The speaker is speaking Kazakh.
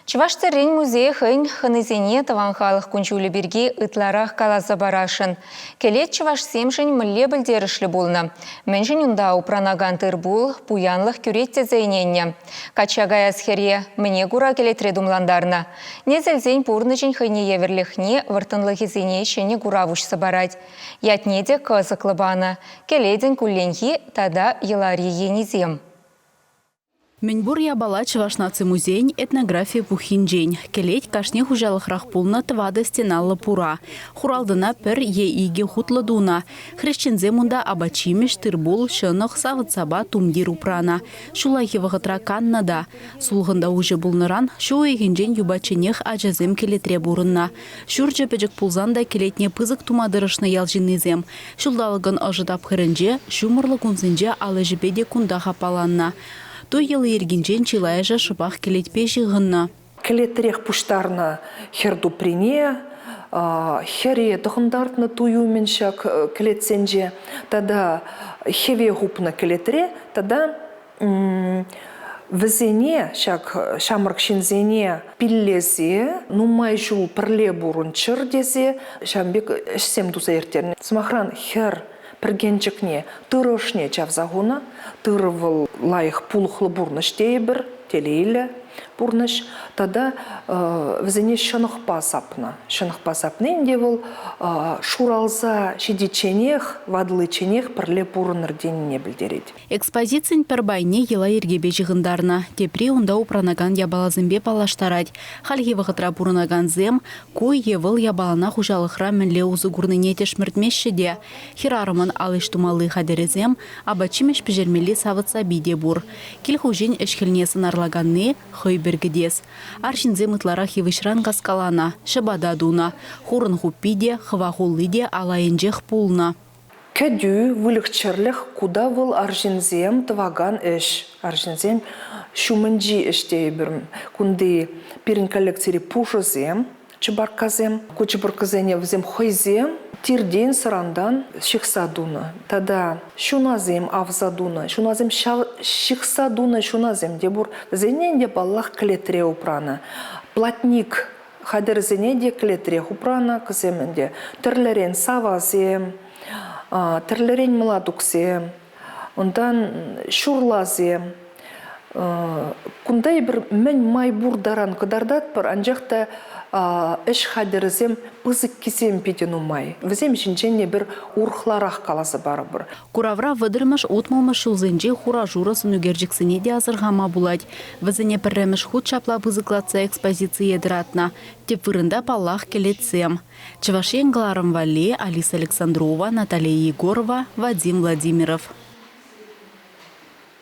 Чувашстыррен музей хын хынызене таван халық күнчулі берге ытларақ каласа барашын. Келет чуваш семшін мүлле білдерішлі болны. Меншін ұнда упранаган тырбул, пуянлық күретте зейненне. Качагай асхере мне гура келетре думландарна. Незелзен пурнычын хыне еверлихне вартынлығы зене шене гуравуш сабарать. Ятнеде кызықлы бана. Келеден күлленхи тада елари енезем. Менбур ябала Чувашнацы музейн этнография пухинжень. Келеть кашне хужалых рахпулна твада стеналла пура. Хуралдына пер иге хутладуна. Хрещензе мунда абачимеш тырбул шынық савыцаба тумдир упрана. Шулайхи вағытра каннада. Сулғында уже булныран шу егенжен юбаченех ажазем келетре бурынна. Шурджа пежек пулзанда келетне пызык тумадырышны ялжинезем. Шулдалыгын ажыдап хырынже, шумырлы кунзынже алыжыбеде кунда хапаланна. То елы ергенжен чилайжа шыпақ келетпеші ғынна. Келетрех пуштарна херду прине, хере тұхындартны туюмен шак келетсенже, тада хеве гупна келетре, тада візене, шак шамыркшинзене пиллезе, нумай жул пірле бұрын чыр десе, шамбек ішсем дуза ертерне. Смахран хер піргенчікне тырышне чавзагуна, тырывыл лайық пулықлы бұрныш дейбір, телейлі бұрныш, тада візіне шынықпа сапна. Шынықпа сапны инде бұл шуралза шедеченех, вадлы ченех пірле бұрыныр деніне білдереді. Экспозицин пербайне ела ергебе жығындарна. Тепри онда упранаган ябалазымбе палаштарать. Хальге вағытра бұрынаган зем, кой евыл ябалана хужалықра мінле узы гурныне тешміртмешшеде. Хирарымын алыш тумалы хадерезем, абачимеш пежермели савыца биде бур. Кел хужин эшхілне сынарлаганны хой бергедес. Аршинзем ытлара хивышран каскалана, шабада дуна. Хурын хупиде, хвахулыде алайынжех пулна. Кәдю вылықчырлық куда выл аржинзем тываган эш. Аржинзем шумынжи эштей бірім. Кунды пирин коллекцири пушызем, чыбарказем, кучыбарказене взем хойзем, тирден сырандан шықсадуна. Тада шуназем авзадуна, шуназем шықсадуна шуназем дебур. Зенен де баллах клетре упрана. Платник хадерзене де клетре упрана кыземенде. Тірлерен савазем, тірлерен младуксем, ондан шурлазем. Кундай бір мен майбур даран кыдардат бір анжақта іш хадерзем пызык кесем петен умай. Візем жинжене бір урхларақ қаласы бары бір. Куравра выдырмыш отмалмыш шулзенже хура журысын үгерджіксіне де азырғама булать. Візіне пірреміш худ чапла пызыклатса экспозиция дыратна. Теп вырында паллах келетсем. Чувашен Гларом Вале, Алиса Александрова, Наталья Егорова, Вадим Владимиров.